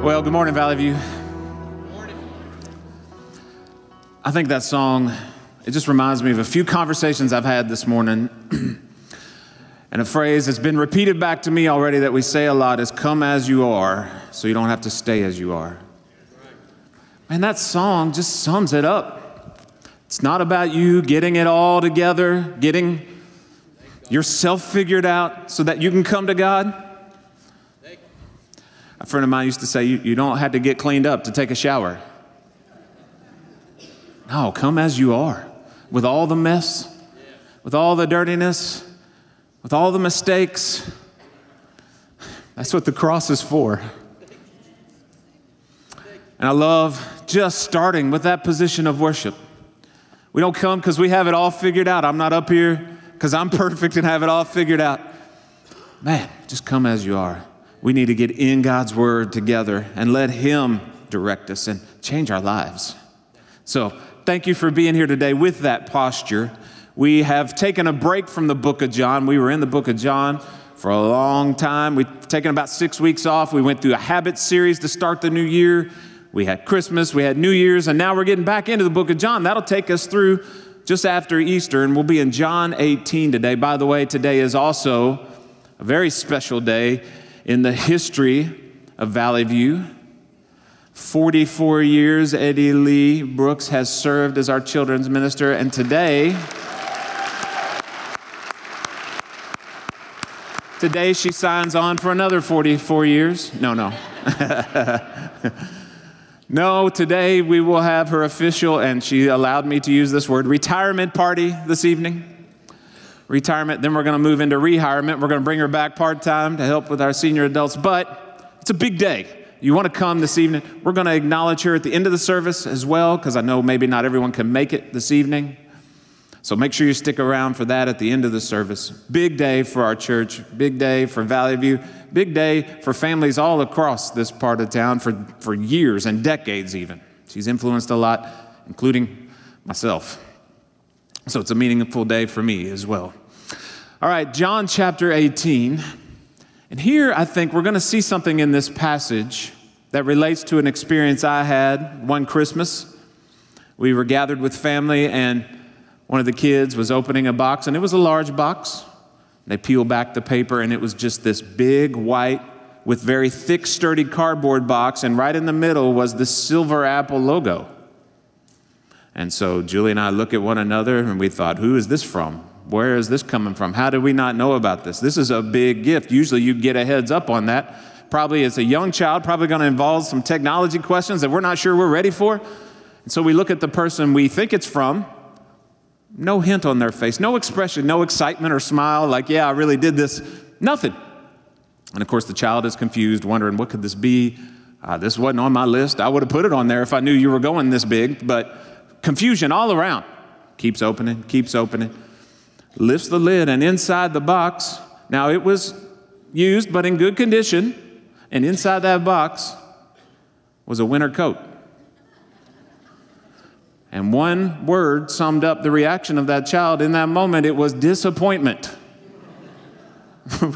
Well, good morning, Valley View. I think that song, it just reminds me of a few conversations I've had this morning. And a phrase that's been repeated back to me already that we say a lot is, come as you are, so you don't have to stay as you are. And that song just sums it up. It's not about you getting it all together, getting yourself figured out so that you can come to God. A friend of mine used to say, you don't have to get cleaned up to take a shower. No, come as you are, with all the mess, with all the dirtiness, with all the mistakes. That's what the cross is for. And I love just starting with that position of worship. We don't come because we have it all figured out. I'm not up here because I'm perfect and have it all figured out. Man, just come as you are. We need to get in God's word together and let him direct us and change our lives. So thank you for being here today with that posture. We have taken a break from the book of John. We were in the book of John for a long time. We've taken about 6 weeks off. We went through a habit series to start the new year. We had Christmas, we had New Year's, and now we're getting back into the book of John. That'll take us through just after Easter, and we'll be in John 18 today. By the way, today is also a very special day in the history of Valley View. 44 years Eddie Lee Brooks has served as our children's minister, and today she signs on for another 44 years. No. No, today we will have her official, and she allowed me to use this word, retirement party this evening. Retirement, then we're going to move into rehirement. We're going to bring her back part-time to help with our senior adults, but it's a big day. You want to come this evening. We're going to acknowledge her at the end of the service as well, because I know maybe not everyone can make it this evening. So make sure you stick around for that at the end of the service. Big day for our church, big day for Valley View, big day for families all across this part of town for years and decades even. She's influenced a lot, including myself. So it's a meaningful day for me as well. All right, John chapter 18. And here I think we're going to see something in this passage that relates to an experience I had one Christmas. We were gathered with family, and one of the kids was opening a box, and it was a large box. They peeled back the paper, and it was just this big white with very thick, sturdy cardboard box, and right in the middle was the Silver Apple logo. And so Julie and I look at one another, and we thought, who is this from? Where is this coming from? How did we not know about this? This is a big gift. Usually you get a heads up on that. Probably as a young child, probably going to involve some technology questions that we're not sure we're ready for. And so we look at the person we think it's from. No hint on their face, no expression, no excitement or smile like, yeah, I really did this. Nothing. And of course, the child is confused, wondering, what could this be? This wasn't on my list. I would have put it on there if I knew you were going this big, but confusion all around. Keeps opening, lifts the lid, and inside the box, now it was used, but in good condition, and inside that box was a winter coat. And one word summed up the reaction of that child in that moment. It was disappointment.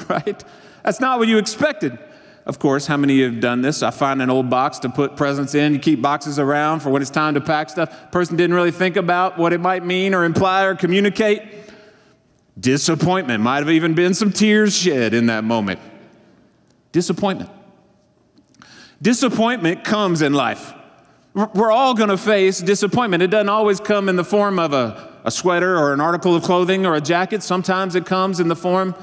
Right? That's not what you expected. Of course, how many of you have done this? I find an old box to put presents in. You keep boxes around for when it's time to pack stuff. Person didn't really think about what it might mean or imply or communicate. Disappointment. Might have even been some tears shed in that moment. Disappointment. Disappointment comes in life. We're all going to face disappointment. It doesn't always come in the form of a sweater or an article of clothing or a jacket. Sometimes it comes in the form,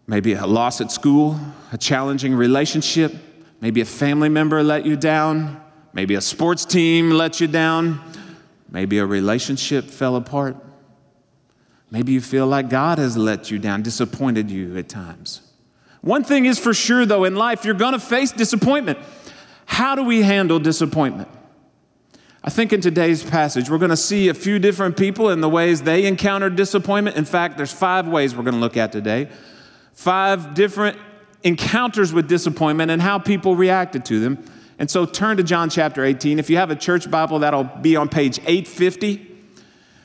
maybe a loss at school, a challenging relationship, maybe a family member let you down, maybe a sports team let you down, maybe a relationship fell apart. Maybe you feel like God has let you down, disappointed you at times. One thing is for sure, though, in life, you're going to face disappointment. How do we handle disappointment? I think in today's passage, we're going to see a few different people and the ways they encountered disappointment. In fact, there's 5 ways we're going to look at today. 5 different encounters with disappointment and how people reacted to them. And so turn to John chapter 18. If you have a church Bible, that'll be on page 850.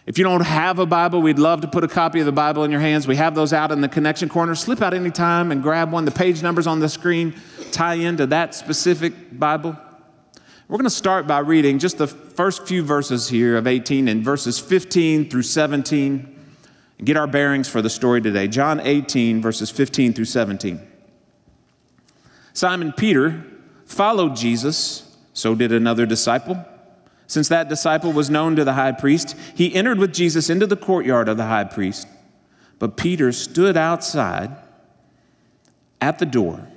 If you don't have a Bible, we'd love to put a copy of the Bible in your hands. We have those out in the connection corner. Slip out any time and grab one. The page number's on the screen. tie into that specific Bible? We're going to start by reading just the first few verses here of 18 and verses 15 through 17 and get our bearings for the story today. John 18, verses 15 through 17. Simon Peter followed Jesus, so did another disciple. Since that disciple was known to the high priest, he entered with Jesus into the courtyard of the high priest. But Peter stood outside at the door.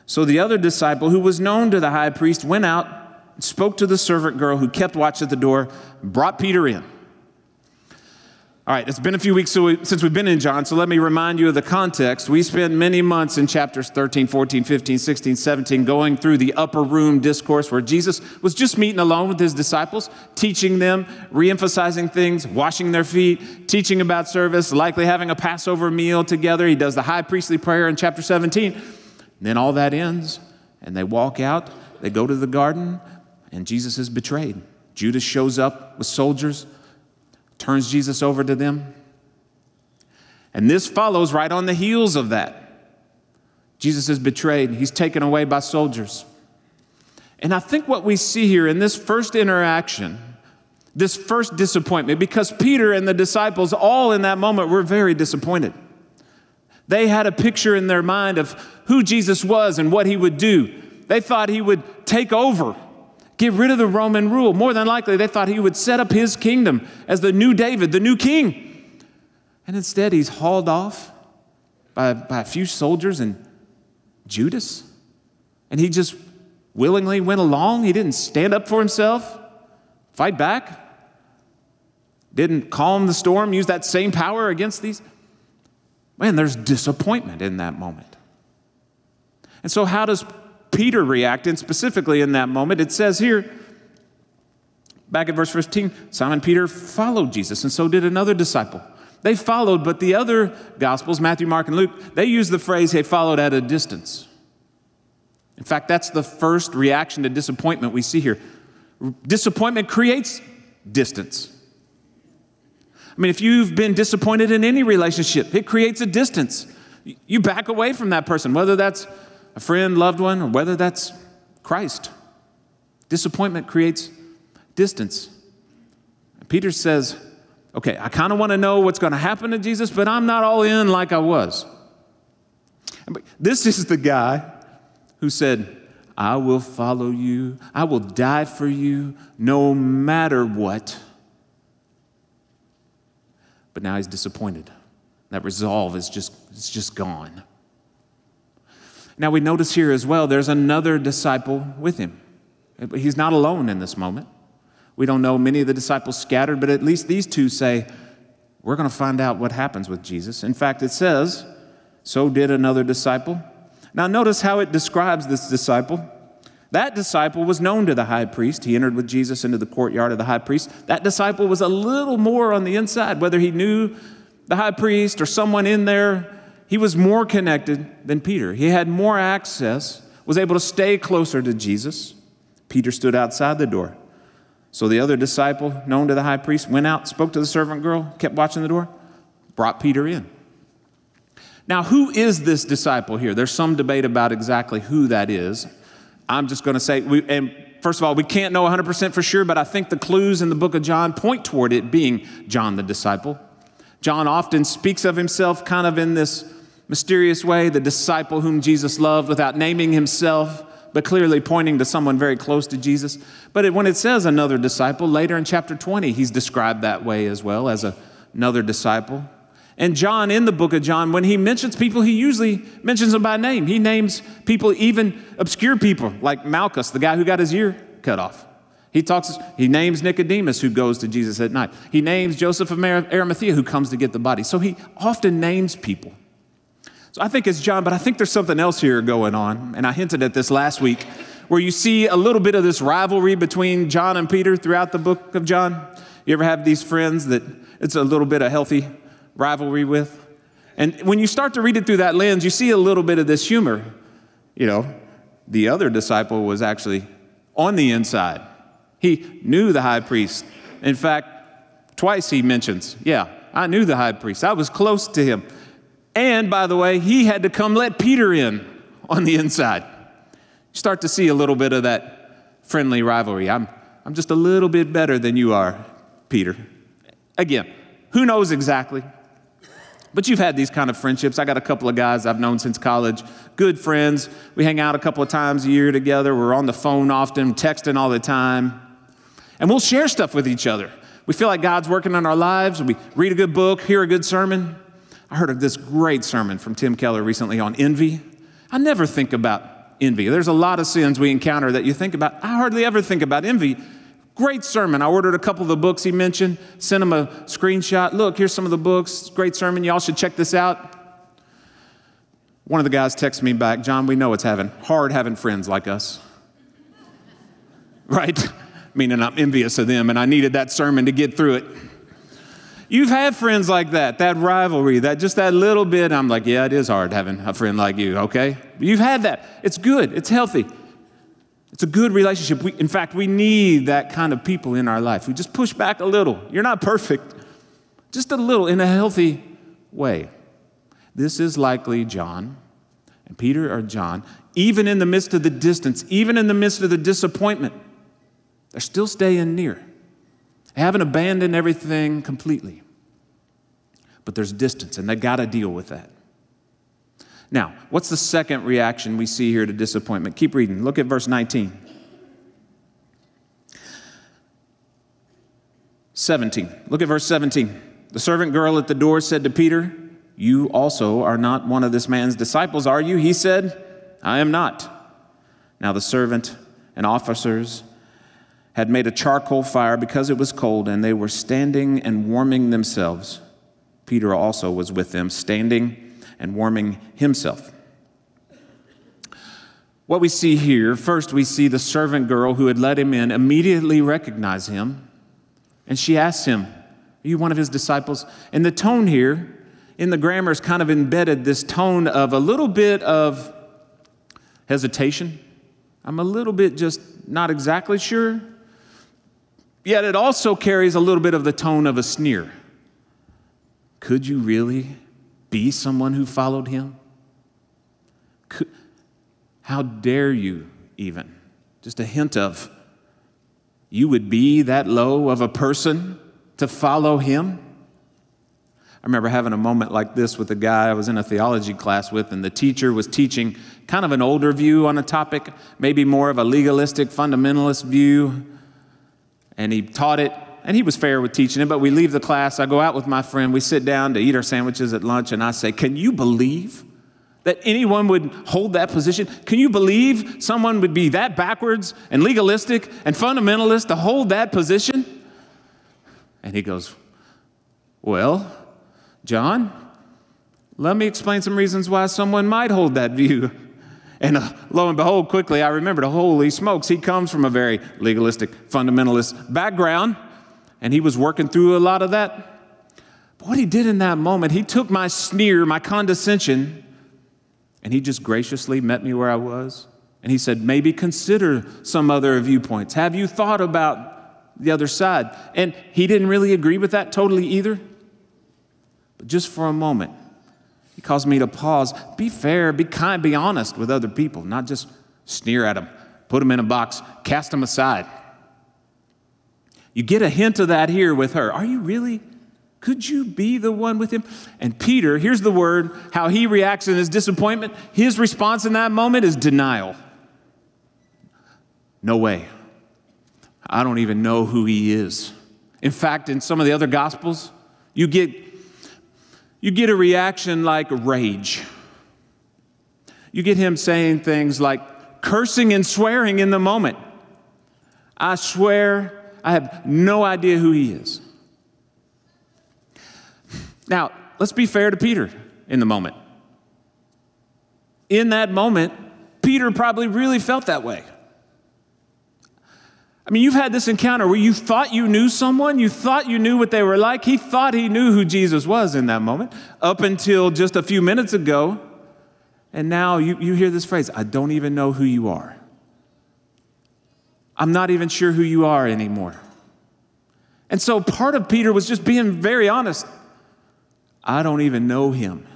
So the other disciple, who was known to the high priest, went out and spoke to the servant girl who kept watch at the door, brought Peter in. All right, it's been a few weeks since we've been in John, so let me remind you of the context. We spent many months in chapters 13, 14, 15, 16, 17 going through the upper room discourse where Jesus was just meeting alone with his disciples, teaching them, re-emphasizing things, washing their feet, teaching about service, likely having a Passover meal together. He does the high priestly prayer in chapter 17. And then all that ends, and they walk out, they go to the garden, and Jesus is betrayed. Judas shows up with soldiers, turns Jesus over to them. And this follows right on the heels of that. Jesus is betrayed. He's taken away by soldiers. And I think what we see here in this first interaction, this first disappointment, because Peter and the disciples all in that moment were very disappointed. They had a picture in their mind of who Jesus was and what he would do. They thought he would take over, get rid of the Roman rule. More than likely, they thought he would set up his kingdom as the new David, the new king. And instead, he's hauled off by a few soldiers and Judas. And he just willingly went along. He didn't stand up for himself, fight back, didn't calm the storm, use that same power against these. Man, there's disappointment in that moment. And so how does Peter react? And specifically in that moment, it says here, back at verse 15, Simon Peter followed Jesus, and so did another disciple. They followed, but the other Gospels, Matthew, Mark, and Luke, they use the phrase, they followed at a distance. In fact, that's the first reaction to disappointment we see here. Disappointment creates distance. I mean, if you've been disappointed in any relationship, it creates a distance. You back away from that person, whether that's a friend, loved one, or whether that's Christ. Disappointment creates distance. And Peter says, okay, I kind of want to know what's going to happen to Jesus, but I'm not all in like I was. This is the guy who said, I will follow you. I will die for you no matter what. But now he's disappointed. That resolve is just gone. Now we notice here as well, there's another disciple with him. He's not alone in this moment. We don't know, many of the disciples scattered, but at least these two say, we're going to find out what happens with Jesus. In fact, it says, so did another disciple. Now notice how it describes this disciple. That disciple was known to the high priest. He entered with Jesus into the courtyard of the high priest. That disciple was a little more on the inside, whether he knew the high priest or someone in there. He was more connected than Peter. He had more access, was able to stay closer to Jesus. Peter stood outside the door. So the other disciple, known to the high priest, went out, spoke to the servant girl, kept watching the door, brought Peter in. Now, who is this disciple here? There's some debate about exactly who that is. I'm just going to say, and first of all, we can't know 100% for sure, but I think the clues in the book of John point toward it being John the disciple. John often speaks of himself kind of in this mysterious way, the disciple whom Jesus loved, without naming himself, but clearly pointing to someone very close to Jesus. But when it says another disciple, later in chapter 20, he's described that way as well, as another disciple. And John, in the book of John, when he mentions people, he usually mentions them by name. He names people, even obscure people, like Malchus, the guy who got his ear cut off. He names Nicodemus, who goes to Jesus at night. He names Joseph of Arimathea, who comes to get the body. So he often names people. So I think it's John, but I think there's something else here going on. And I hinted at this last week, where you see a little bit of this rivalry between John and Peter throughout the book of John. You ever have these friends that it's a little bit of healthy rivalry with? And when you start to read it through that lens, you see a little bit of this humor. You know, the other disciple was actually on the inside. He knew the high priest. In fact, twice he mentions, yeah, I knew the high priest. I was close to him. And by the way, he had to come let Peter in on the inside. Start to see a little bit of that friendly rivalry. I'm just a little bit better than you are, Peter. Again, who knows exactly? But you've had these kind of friendships. I got a couple of guys I've known since college, good friends. We hang out a couple of times a year together. We're on the phone often, texting all the time. And we'll share stuff with each other. We feel like God's working on our lives. We read a good book, hear a good sermon. I heard of this great sermon from Tim Keller recently on envy. I never think about envy. There's a lot of sins we encounter that you think about. I hardly ever think about envy. Great sermon. I ordered a couple of the books he mentioned, sent him a screenshot. Look, here's some of the books. Great sermon. Y'all should check this out. One of the guys texted me back, John, we know it's hard having friends like us. Right? Meaning I'm envious of them, and I needed that sermon to get through it. You've had friends like that rivalry, just that little bit. I'm like, yeah, it is hard having a friend like you, okay? You've had that. It's good. It's healthy. It's a good relationship. In fact, we need that kind of people in our life. We just push back a little. You're not perfect. Just a little in a healthy way. This is likely John and Peter or John, even in the midst of the distance, even in the midst of the disappointment, they're still staying near. They haven't abandoned everything completely. But there's distance, and they got to deal with that. Now, what's the second reaction we see here to disappointment? Keep reading. Look at verse 19. 17. Look at verse 17. The servant girl at the door said to Peter, you also are not one of this man's disciples, are you? He said, I am not. Now the servant and officers had made a charcoal fire because it was cold, and they were standing and warming themselves. Peter also was with them, standing and warming himself. What we see here, first we see the servant girl who had let him in immediately recognize him, and she asks him, are you one of his disciples? And the tone here in the grammar is kind of embedded this tone of a little bit of hesitation. I'm a little bit just not exactly sure. Yet it also carries a little bit of the tone of a sneer. Could you really be someone who followed him? How dare you even? Just a hint of, you would be that low of a person to follow him? I remember having a moment like this with a guy I was in a theology class with, and the teacher was teaching kind of an older view on a topic, maybe more of a legalistic, fundamentalist view. And he taught it, and he was fair with teaching it, but we leave the class, I go out with my friend, we sit down to eat our sandwiches at lunch, and I say, can you believe that anyone would hold that position? Can you believe someone would be that backwards and legalistic and fundamentalist to hold that position? And he goes, well, John, let me explain some reasons why someone might hold that view. And lo and behold, quickly I remembered, holy smokes, he comes from a very legalistic, fundamentalist background, and he was working through a lot of that. But what he did in that moment, he took my sneer, my condescension, and he just graciously met me where I was. And he said, maybe consider some other viewpoints. Have you thought about the other side? And he didn't really agree with that totally either. But just for a moment, he calls me to pause, be fair, be kind, be honest with other people, not just sneer at them, put them in a box, cast them aside. You get a hint of that here with her. Are you really? Could you be the one with him? And Peter, here's the word, how he reacts in his disappointment. His response in that moment is denial. No way. I don't even know who he is. In fact, in some of the other Gospels, you get a reaction like rage. You get him saying things like cursing and swearing in the moment. I swear I have no idea who he is. Now, let's be fair to Peter in the moment. In that moment, Peter probably really felt that way. I mean, you've had this encounter where you thought you knew someone, you thought you knew what they were like. He thought he knew who Jesus was in that moment, up until just a few minutes ago. And now you hear this phrase, I don't even know who you are. I'm not even sure who you are anymore. And so part of Peter was just being very honest. I don't even know him.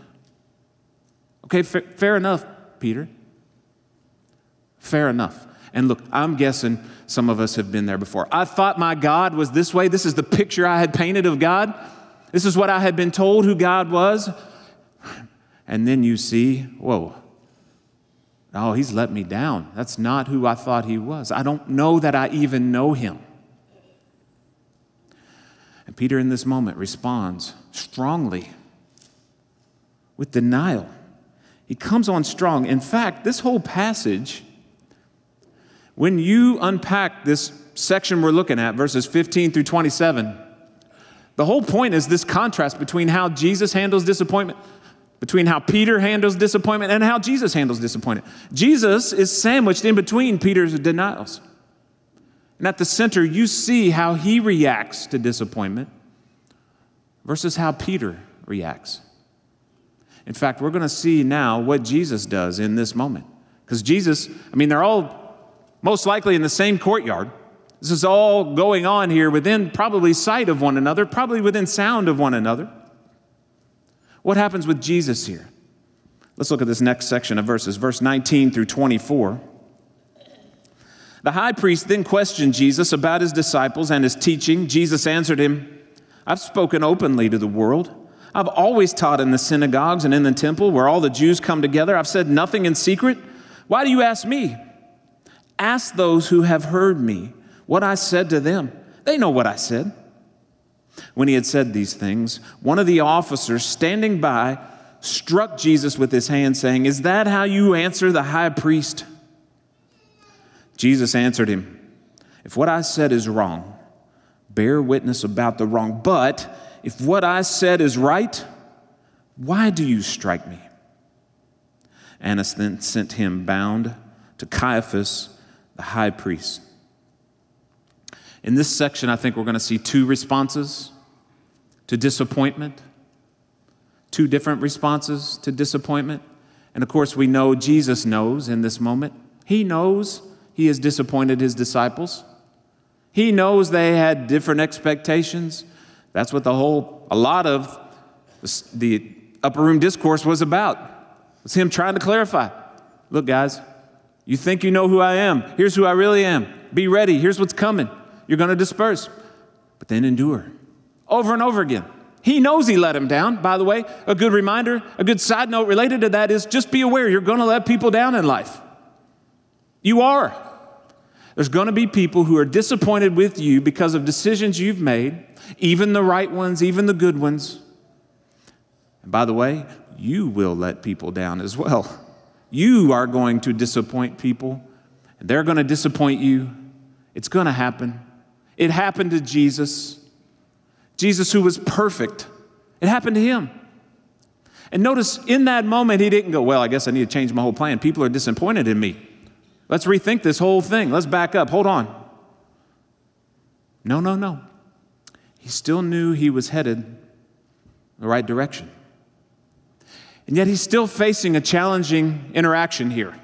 Okay, fair enough, Peter. Fair enough. And look, I'm guessing some of us have been there before. I thought my God was this way. This is the picture I had painted of God. This is what I had been told who God was. And then you see, whoa, oh, he's let me down. That's not who I thought he was. I don't know that I even know him. And Peter in this moment responds strongly with denial. He comes on strong. In fact, this whole passage, when you unpack this section we're looking at, verses 15 through 27, the whole point is this contrast between how Jesus handles disappointment, between how Peter handles disappointment, and how Jesus handles disappointment. Jesus is sandwiched in between Peter's denials. And at the center, you see how he reacts to disappointment versus how Peter reacts. In fact, we're going to see now what Jesus does in this moment. Because Jesus, they're all most likely in the same courtyard. This is all going on here within probably sight of one another, probably within sound of one another. What happens with Jesus here? Let's look at this next section of verses, verse 19 through 24. The high priest then questioned Jesus about his disciples and his teaching. Jesus answered him, I've spoken openly to the world. I've always taught in the synagogues and in the temple where all the Jews come together. I've said nothing in secret. Why do you ask me? Ask those who have heard me what I said to them. They know what I said. When he had said these things, one of the officers standing by struck Jesus with his hand, saying, Is that how you answer the high priest? Jesus answered him, If what I said is wrong, bear witness about the wrong. But if what I said is right, why do you strike me? Annas then sent him bound to Caiaphas, the high priest. In this section, I think we're going to see two responses to disappointment, two different responses to disappointment. And of course, we know Jesus knows in this moment. He knows he has disappointed his disciples. He knows they had different expectations. That's what a lot of the upper room discourse was about. It's him trying to clarify. Look, guys, you think you know who I am. Here's who I really am. Be ready. Here's what's coming. You're going to disperse, but then endure. Over and over again. He knows he let him down. By the way, a good reminder, a good side note related to that is just be aware you're going to let people down in life. You are. There's going to be people who are disappointed with you because of decisions you've made, even the right ones, even the good ones. And by the way, you will let people down as well. You are going to disappoint people, and they're going to disappoint you. It's going to happen. It happened to Jesus. Jesus, who was perfect. It happened to him. And notice in that moment, he didn't go, well, I guess I need to change my whole plan. People are disappointed in me. Let's rethink this whole thing. Let's back up. Hold on. No. He still knew he was headed the right direction. And yet he's still facing a challenging interaction here.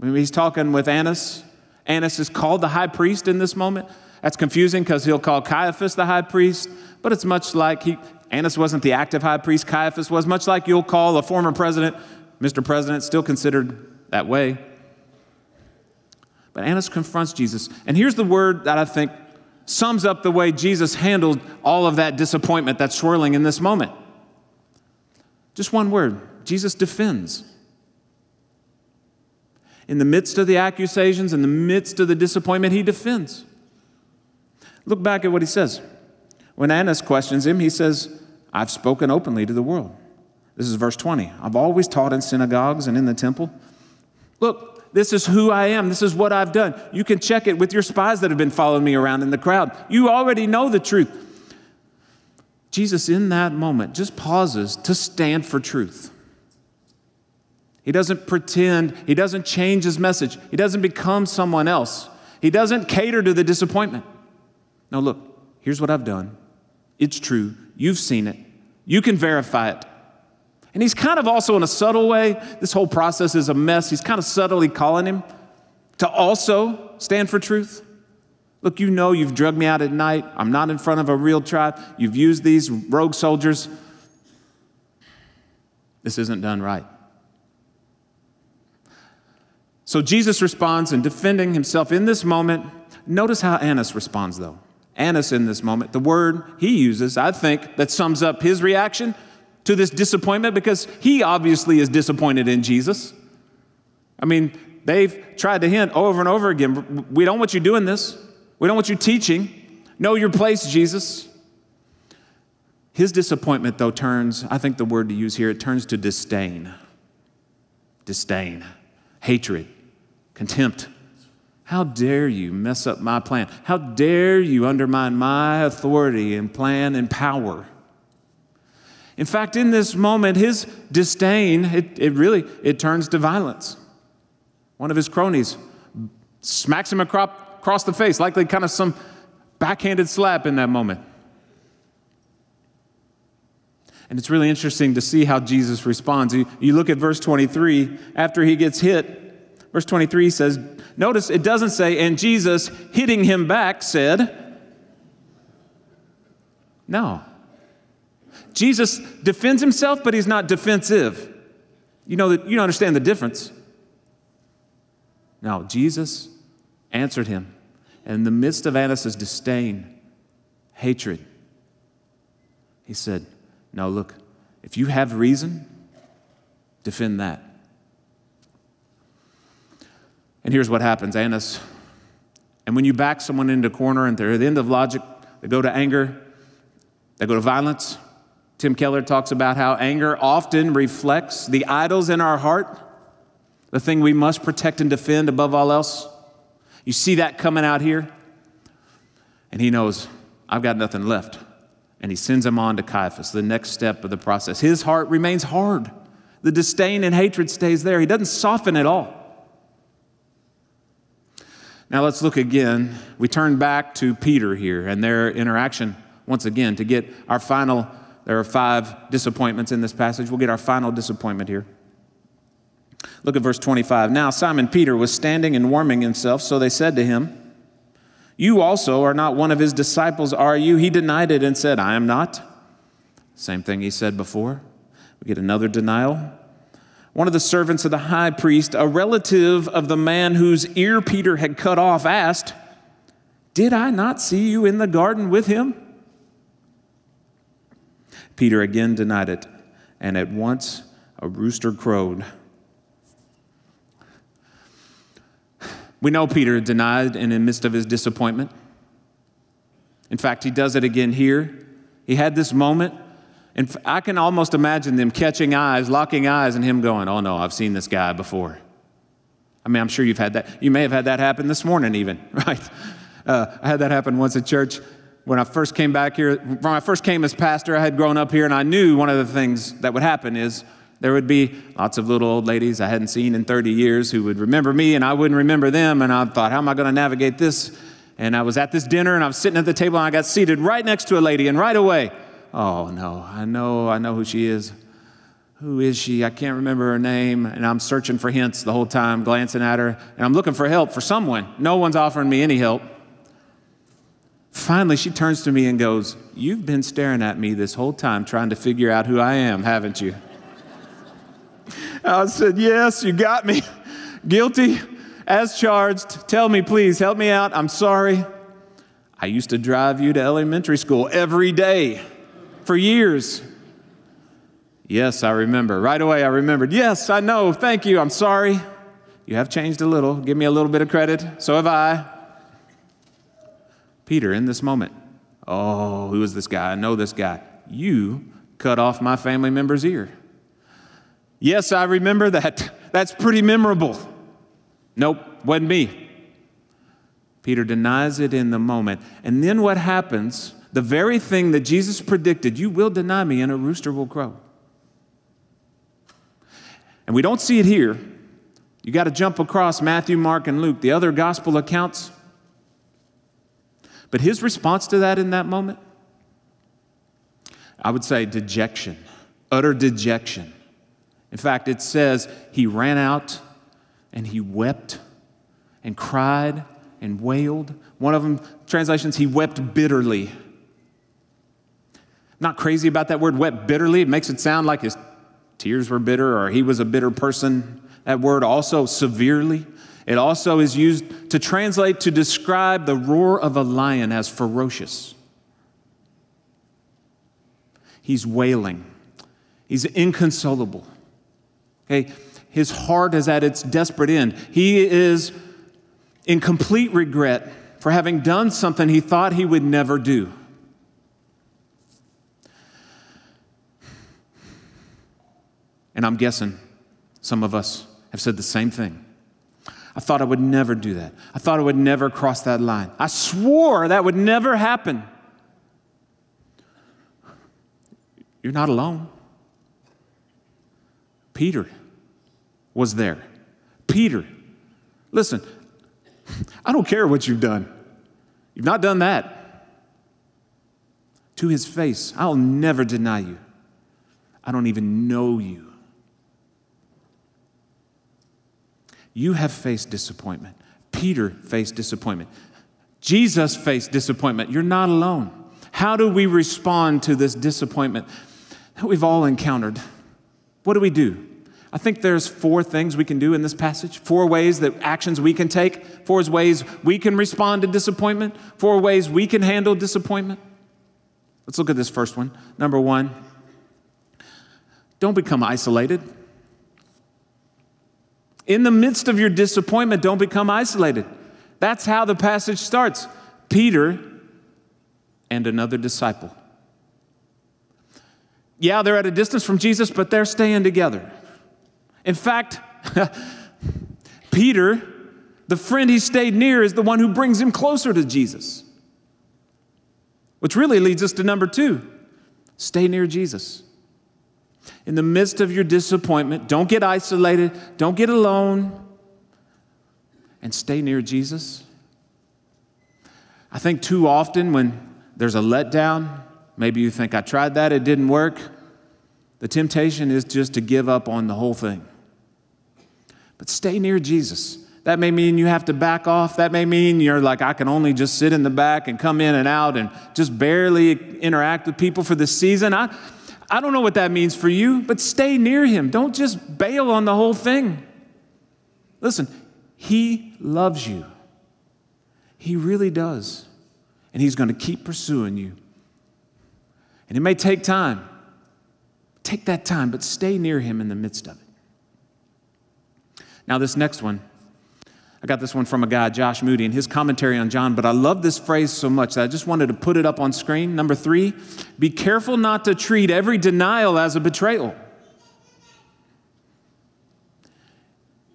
He's talking with Annas. Annas is called the high priest in this moment. That's confusing because he'll call Caiaphas the high priest, but it's much like Annas wasn't the active high priest, Caiaphas was, much like you'll call a former president, Mr. President, still considered that way. But Annas confronts Jesus. And here's the word that I think sums up the way Jesus handled all of that disappointment that's swirling in this moment. Just one word. Jesus defends. In the midst of the accusations, in the midst of the disappointment, he defends. Look back at what he says. When Annas questions him, he says, I've spoken openly to the world. This is verse 20. I've always taught in synagogues and in the temple. Look, this is who I am. This is what I've done. You can check it with your spies that have been following me around in the crowd. You already know the truth. Jesus, in that moment, just pauses to stand for truth. He doesn't pretend. He doesn't change his message. He doesn't become someone else. He doesn't cater to the disappointment. No, look, here's what I've done. It's true. You've seen it. You can verify it. And he's kind of also in a subtle way, this whole process is a mess. He's kind of subtly calling him to also stand for truth. Look, you know you've drugged me out at night. I'm not in front of a real tribe. You've used these rogue soldiers. This isn't done right. So Jesus responds in defending himself in this moment. Notice how Annas responds, though. Annas in this moment, the word he uses, I think, that sums up his reaction to this disappointment, because he obviously is disappointed in Jesus. I mean, they've tried to hint over and over again, we don't want you doing this. We don't want you teaching. Know your place, Jesus. His disappointment, though, turns, I think the word to use here, it turns to disdain. Disdain, hatred, contempt. How dare you mess up my plan? How dare you undermine my authority and plan and power? In fact, in this moment, his disdain, it turns to violence. One of his cronies smacks him across the face, likely kind of some backhanded slap in that moment. And it's really interesting to see how Jesus responds. You look at verse 23, after he gets hit, verse 23 says, notice it doesn't say, and Jesus hitting him back said, no. Jesus defends himself, but he's not defensive. You understand the difference. No, Jesus answered him. And in the midst of Annas' disdain, hatred, he said, no, look, if you have reason, defend that. And here's what happens, Annas. And when you back someone into a corner and they're at the end of logic, they go to anger, they go to violence. Tim Keller talks about how anger often reflects the idols in our heart, the thing we must protect and defend above all else. You see that coming out here? And he knows, I've got nothing left. And he sends him on to Caiaphas, the next step of the process. His heart remains hard. The disdain and hatred stays there. He doesn't soften at all. Now let's look again. We turn back to Peter here and their interaction once again to get our final. There are 5 disappointments in this passage. We'll get our final disappointment here. Look at verse 25. Now Simon Peter was standing and warming himself, so they said to him, you also are not one of his disciples, are you? He denied it and said, I am not. Same thing he said before. We get another denial. One of the servants of the high priest, a relative of the man whose ear Peter had cut off, asked, did I not see you in the garden with him? Peter again denied it, and at once a rooster crowed. We know Peter denied in the midst of his disappointment. In fact, he does it again here. He had this moment, and I can almost imagine them catching eyes, locking eyes, and him going, oh no, I've seen this guy before. I mean, I'm sure you've had that. You may have had that happen this morning even, right? I had that happen once at church. When I first came back here, when I first came as pastor, I had grown up here, and I knew one of the things that would happen is there would be lots of little old ladies I hadn't seen in 30 years who would remember me, and I wouldn't remember them, and I thought, how am I going to navigate this? And I was at this dinner, and I was sitting at the table, and I got seated right next to a lady, and right away, oh, no, I know who she is. Who is she? I can't remember her name, and I'm searching for hints the whole time, glancing at her, and I'm looking for help for someone. No one's offering me any help. Finally, she turns to me and goes, you've been staring at me this whole time trying to figure out who I am, haven't you? I said, yes, you got me. Guilty as charged. Tell me, please, help me out. I'm sorry. I used to drive you to elementary school every day for years. Yes, I remember. Right away, I remembered. Yes, I know. Thank you. I'm sorry. You have changed a little. Give me a little bit of credit. So have I. Peter, in this moment, oh, who is this guy? I know this guy. You cut off my family member's ear. Yes, I remember that. That's pretty memorable. Nope, wasn't me. Peter denies it in the moment. And then what happens? The very thing that Jesus predicted, you will deny me and a rooster will crow. And we don't see it here. You got to jump across Matthew, Mark, and Luke, the other gospel accounts. But his response to that in that moment, I would say dejection, utter dejection. In fact, it says he ran out and he wept and cried and wailed. One of them, translations, he wept bitterly. I'm not crazy about that word, wept bitterly. It makes it sound like his tears were bitter or he was a bitter person. That word also severely. It also is used to translate to describe the roar of a lion as ferocious. He's wailing. He's inconsolable. Okay? His heart is at its desperate end. He is in complete regret for having done something he thought he would never do. And I'm guessing some of us have said the same thing. I thought I would never do that. I thought I would never cross that line. I swore that would never happen. You're not alone. Peter was there. Peter, listen, I don't care what you've done. You've not done that. To his face, I'll never deny you. I don't even know you. You have faced disappointment. Peter faced disappointment. Jesus faced disappointment. You're not alone. How do we respond to this disappointment that we've all encountered? What do we do? I think there's 4 things we can do in this passage. 4 ways that actions we can take. 4 ways we can respond to disappointment. 4 ways we can handle disappointment. Let's look at this first one. Number 1, don't become isolated. In the midst of your disappointment, don't become isolated. That's how the passage starts. Peter and another disciple. Yeah, they're at a distance from Jesus, but they're staying together. In fact, Peter, the friend he stayed near, is the one who brings him closer to Jesus. Which really leads us to number 2. Stay near Jesus. In the midst of your disappointment, don't get isolated, don't get alone, and stay near Jesus. I think too often when there's a letdown, maybe you think, I tried that, it didn't work. The temptation is just to give up on the whole thing. But stay near Jesus. That may mean you have to back off. That may mean you're like, I can only just sit in the back and come in and out and just barely interact with people for this season. I don't know what that means for you, but stay near him. Don't just bail on the whole thing. Listen, he loves you. He really does. And he's going to keep pursuing you. And it may take time. Take that time, but stay near him in the midst of it. Now, this next one, I got this one from a guy, Josh Moody, in his commentary on John, but I love this phrase so much that I just wanted to put it up on screen. Number 3, be careful not to treat every denial as a betrayal.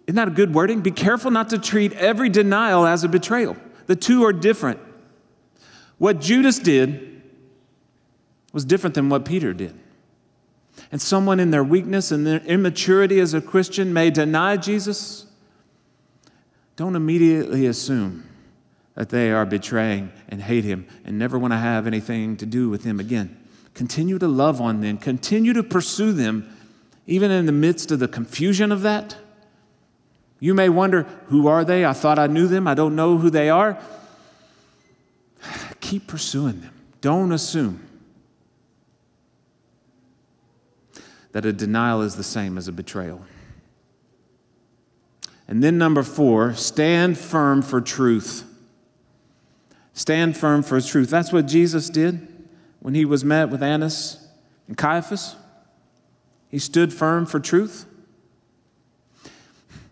Isn't that a good wording? Be careful not to treat every denial as a betrayal. The two are different. What Judas did was different than what Peter did. And someone in their weakness and their immaturity as a Christian may deny Jesus. Don't immediately assume that they are betraying and hate him and never want to have anything to do with him again. Continue to love on them. Continue to pursue them, even in the midst of the confusion of that. You may wonder, who are they? I thought I knew them. I don't know who they are. Keep pursuing them. Don't assume that a denial is the same as a betrayal. And then number 4, stand firm for truth. Stand firm for truth. That's what Jesus did when he was met with Annas and Caiaphas. He stood firm for truth.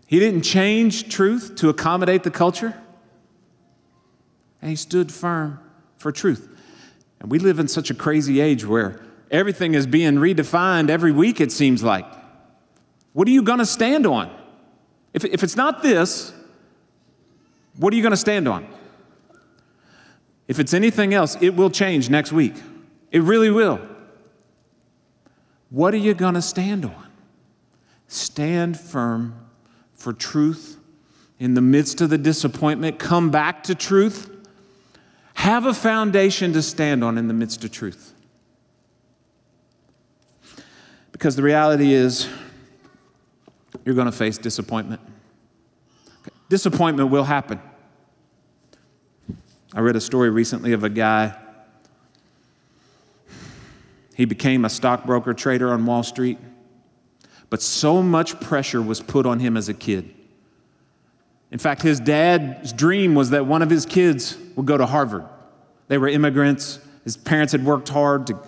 He didn't change truth to accommodate the culture. And he stood firm for truth. And we live in such a crazy age where everything is being redefined every week, it seems like. What are you going to stand on? If it's not this, what are you going to stand on? If it's anything else, it will change next week. It really will. What are you going to stand on? Stand firm for truth in the midst of the disappointment. Come back to truth. Have a foundation to stand on in the midst of truth. Because the reality is, you're going to face disappointment. Disappointment will happen. I read a story recently of a guy. He became a stockbroker, trader on Wall Street. But so much pressure was put on him as a kid. In fact, his dad's dream was that one of his kids would go to Harvard. They were immigrants. His parents had worked hard to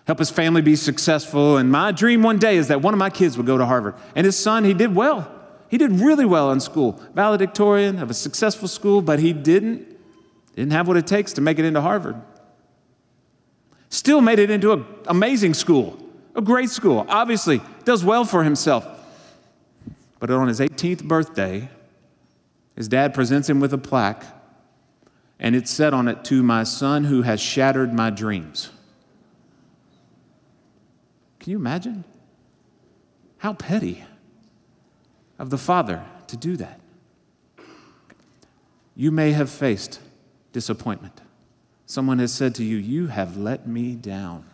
help his family be successful. And my dream one day is that one of my kids would go to Harvard. And his son, he did well. He did really well in school. Valedictorian of a successful school, but he didn't have what it takes to make it into Harvard. Still made it into an amazing school, a great school. Obviously, does well for himself. But on his 18th birthday, his dad presents him with a plaque, and it said on it, "To my son who has shattered my dreams." Can you imagine? How petty of the father to do that. You may have faced disappointment. Someone has said to you, "You have let me down.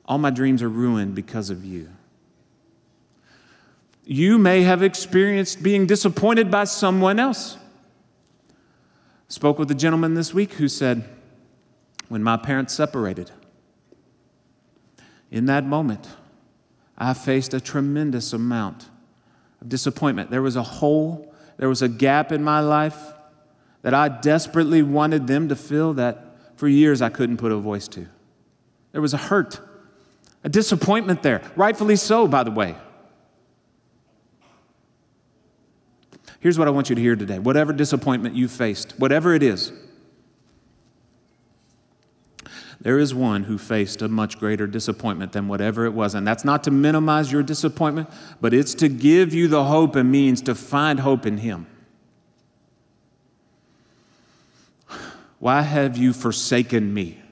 All my dreams are ruined because of you." You may have experienced being disappointed by someone else. Spoke with a gentleman this week who said, "When my parents separated, in that moment, I faced a tremendous amount of disappointment. There was a hole, there was a gap in my life that I desperately wanted them to fill that for years I couldn't put a voice to. There was a hurt, a disappointment there, rightfully so, by the way." Here's what I want you to hear today. Whatever disappointment you faced, whatever it is, there is one who faced a much greater disappointment than whatever it was. And that's not to minimize your disappointment, but it's to give you the hope and means to find hope in him. Why have you forsaken me?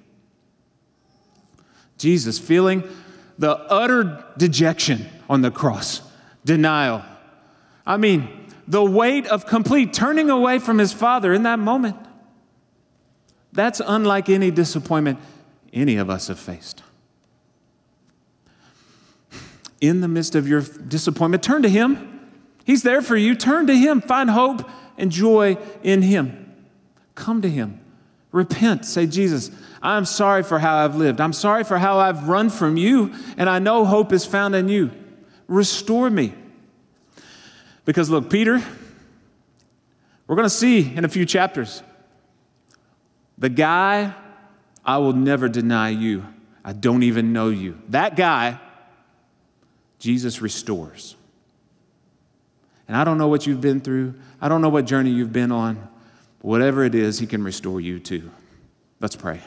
Jesus feeling the utter dejection on the cross, denial. I mean, the weight of complete turning away from his Father in that moment. That's unlike any disappointment any of us have faced. In the midst of your disappointment, turn to him. He's there for you. Turn to him. Find hope and joy in him. Come to him. Repent. Say, "Jesus, I'm sorry for how I've lived. I'm sorry for how I've run from you, and I know hope is found in you. Restore me." Because look, Peter, we're going to see in a few chapters, the guy, "I will never deny you. I don't even know you." That guy, Jesus restores. And I don't know what you've been through. I don't know what journey you've been on. But whatever it is, he can restore you too. Let's pray.